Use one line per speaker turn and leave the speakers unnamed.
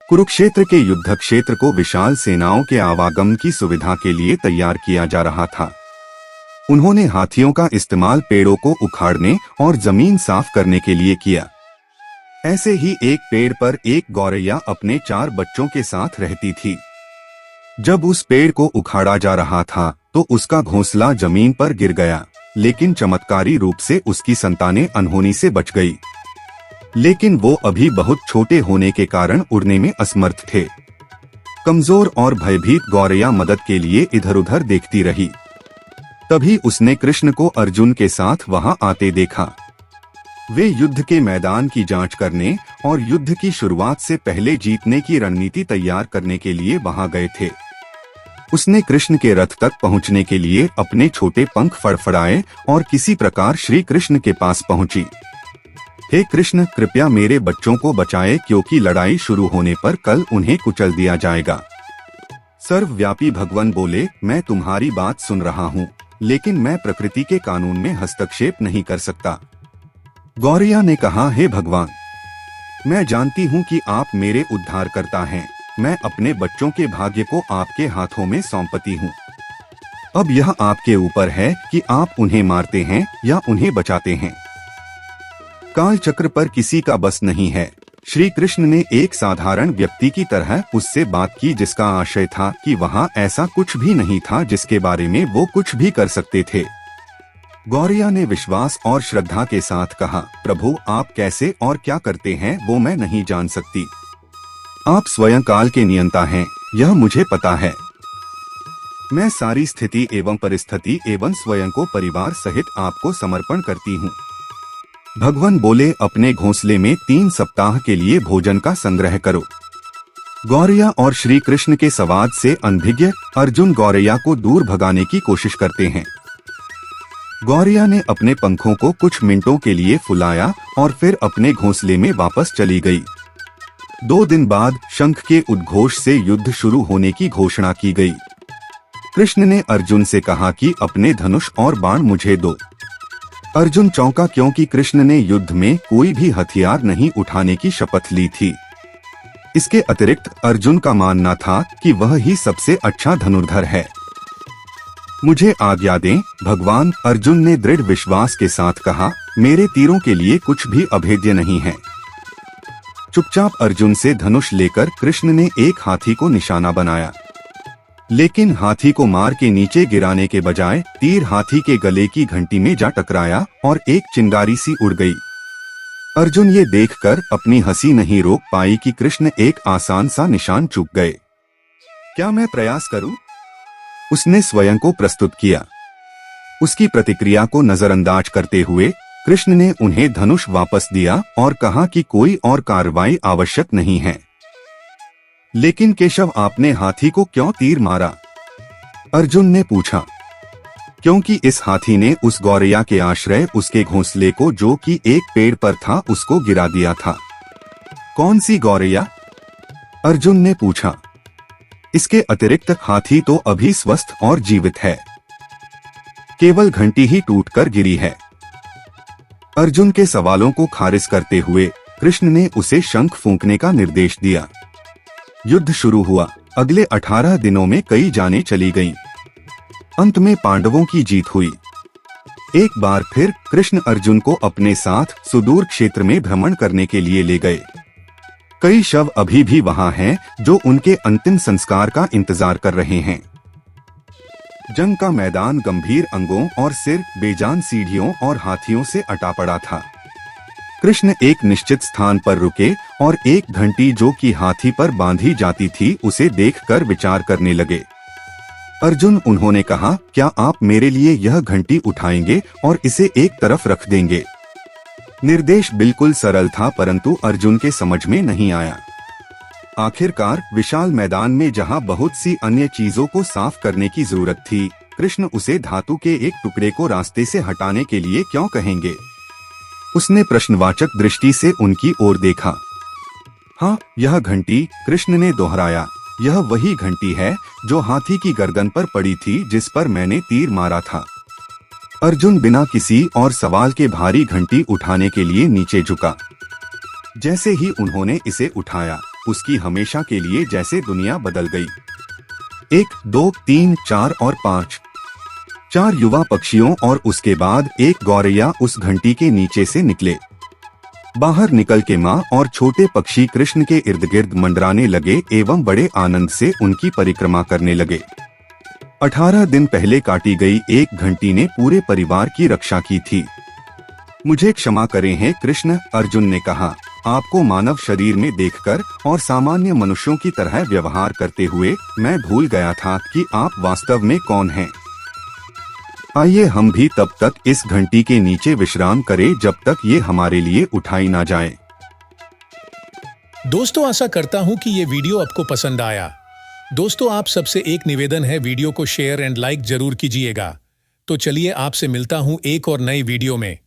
कुरुक्षेत्र के युद्ध क्षेत्र को विशाल सेनाओं के आवागमन की सुविधा के लिए तैयार किया जा रहा था। उन्होंने हाथियों का इस्तेमाल पेड़ों को उखाड़ने और जमीन साफ करने के लिए किया। ऐसे ही एक पेड़ पर एक गौरैया अपने 4 बच्चों के साथ रहती थी। जब उस पेड़ को उखाड़ा जा रहा था तो उसका घोंसला जमीन पर गिर गया, लेकिन चमत्कारी रूप से उसकी संतानें अनहोनी से बच गई। लेकिन वो अभी बहुत छोटे होने के कारण उड़ने में असमर्थ थे। कमजोर और भयभीत गौरैया मदद के लिए इधर उधर देखती रही। तभी उसने कृष्ण को अर्जुन के साथ वहां आते देखा। वे युद्ध के मैदान की जांच करने और युद्ध की शुरुआत से पहले जीतने की रणनीति तैयार करने के लिए वहां गए थे। उसने कृष्ण के रथ तक पहुंचने के लिए अपने छोटे पंख फड़फड़ाए और किसी प्रकार श्री कृष्ण के पास पहुंची। हे कृष्ण, कृपया मेरे बच्चों को बचाए, क्योंकि लड़ाई शुरू होने पर कल उन्हें कुचल दिया जाएगा। सर्वव्यापी भगवान बोले, मैं तुम्हारी बात सुन रहा हूँ, लेकिन मैं प्रकृति के कानून में हस्तक्षेप नहीं कर सकता। गौरैया ने कहा, हे भगवान, मैं जानती हूँ कि आप मेरे उद्धारकर्ता हैं। मैं अपने बच्चों के भाग्य को आपके हाथों में सौंपती हूँ। अब यह आपके ऊपर है कि आप उन्हें मारते हैं या उन्हें बचाते हैं। काल चक्र पर किसी का बस नहीं है। श्री कृष्ण ने एक साधारण व्यक्ति की तरह उससे बात की, जिसका आशय था कि वहाँ ऐसा कुछ भी नहीं था जिसके बारे में वो कुछ भी कर सकते थे। गौरैया ने विश्वास और श्रद्धा के साथ कहा, प्रभु, आप कैसे और क्या करते हैं वो मैं नहीं जान सकती। आप स्वयं काल के नियंता हैं, यह मुझे पता है। मैं सारी स्थिति एवं परिस्थिति एवं स्वयं को परिवार सहित आपको समर्पण करती हूँ। भगवान बोले, अपने घोंसले में 3 सप्ताह के लिए भोजन का संग्रह करो। गौरैया और श्री कृष्ण के संवाद से अनभिज्ञ अर्जुन गौरैया को दूर भगाने की कोशिश करते हैं। गौरैया ने अपने पंखों को कुछ मिनटों के लिए फुलाया और फिर अपने घोंसले में वापस चली गई। 2 दिन बाद शंख के उद्घोष से युद्ध शुरू होने की घोषणा की गई। कृष्ण ने अर्जुन से कहा कि अपने धनुष और बाण मुझे दो। अर्जुन चौंका, क्योंकि कृष्ण ने युद्ध में कोई भी हथियार नहीं उठाने की शपथ ली थी। इसके अतिरिक्त अर्जुन का मानना था कि वह ही सबसे अच्छा धनुर्धर है। मुझे आज्ञा दें भगवान, अर्जुन ने दृढ़ विश्वास के साथ कहा, मेरे तीरों के लिए कुछ भी अभेद्य नहीं है। चुपचाप अर्जुन से धनुष लेकर कृष्ण ने एक हाथी को निशाना बनाया, लेकिन हाथी को मार के नीचे गिराने के बजाय तीर हाथी के गले की घंटी में जा टकराया और एक चिंगारी सी उड़ गई। अर्जुन ये देखकर अपनी हंसी नहीं रोक पाई कि कृष्ण एक आसान सा निशान चूक गए। क्या मैं प्रयास करूं? उसने स्वयं को प्रस्तुत किया। उसकी प्रतिक्रिया को नजरअंदाज करते हुए कृष्ण ने उन्हें धनुष वापस दिया और कहा कि कोई और कार्रवाई आवश्यक नहीं है। लेकिन केशव, आपने हाथी को क्यों तीर मारा? अर्जुन ने पूछा। क्योंकि इस हाथी ने उस गौरैया के आश्रय उसके घोंसले को, जो कि एक पेड़ पर था, उसको गिरा दिया था। कौन सी गौरैया? अर्जुन ने पूछा। इसके अतिरिक्त हाथी तो अभी स्वस्थ और जीवित है, केवल घंटी ही टूटकर गिरी है। अर्जुन के सवालों को खारिज करते हुए कृष्ण ने उसे शंख फूंकने का निर्देश दिया। युद्ध शुरू हुआ। अगले 18 दिनों में कई जानें चली गईं। अंत में पांडवों की जीत हुई। एक बार फिर कृष्ण अर्जुन को अपने साथ सुदूर क्षेत्र में भ्रमण करने के लिए ले गए। कई शव अभी भी वहां हैं, जो उनके अंतिम संस्कार का इंतजार कर रहे हैं। जंग का मैदान गंभीर अंगों और सिर बेजान सीढ़ियों और हाथियों से अटा पड़ा था। कृष्ण एक निश्चित स्थान पर रुके और एक घंटी, जो कि हाथी पर बांधी जाती थी, उसे देखकर विचार करने लगे। अर्जुन, उन्होंने कहा, क्या आप मेरे लिए यह घंटी उठाएंगे और इसे एक तरफ रख देंगे? निर्देश बिल्कुल सरल था, परंतु अर्जुन के समझ में नहीं आया। आखिरकार विशाल मैदान में जहां बहुत सी अन्य चीजों को साफ करने की जरूरत थी, कृष्ण उसे धातु के एक टुकड़े को रास्ते से हटाने के लिए क्यों कहेंगे? उसने प्रश्नवाचक दृष्टि से उनकी ओर देखा। हाँ, यह घंटी, कृष्ण ने दोहराया। यह वही घंटी है जो हाथी की गर्दन पर पड़ी थी, जिस पर मैंने तीर मारा था। अर्जुन बिना किसी और सवाल के भारी घंटी उठाने के लिए नीचे झुका। जैसे ही उन्होंने इसे उठाया, उसकी हमेशा के लिए जैसे दुनिया बदल गई। 1, 2, 3, 4 और 5 4 युवा पक्षियों और उसके बाद एक गौरैया उस घंटी के नीचे से निकले। बाहर निकल के माँ और छोटे पक्षी कृष्ण के इर्द गिर्द मंडराने लगे एवं बड़े आनंद से उनकी परिक्रमा करने लगे। 18 दिन पहले काटी गई एक घंटी ने पूरे परिवार की रक्षा की थी। मुझे क्षमा करें हैं कृष्ण, अर्जुन ने कहा। आपको मानव शरीर में देखकर और सामान्य मनुष्यों की तरह व्यवहार करते हुए मैं भूल गया था कि आप वास्तव में कौन हैं। आइए हम भी तब तक इस घंटी के नीचे विश्राम करें जब तक ये हमारे लिए उठाई ना जाए।
दोस्तों, आशा करता हूं कि ये वीडियो आपको पसंद आया। दोस्तों, आप सबसे एक निवेदन है, वीडियो को शेयर एंड लाइक जरूर कीजिएगा। तो चलिए आपसे मिलता हूं एक और नई वीडियो में।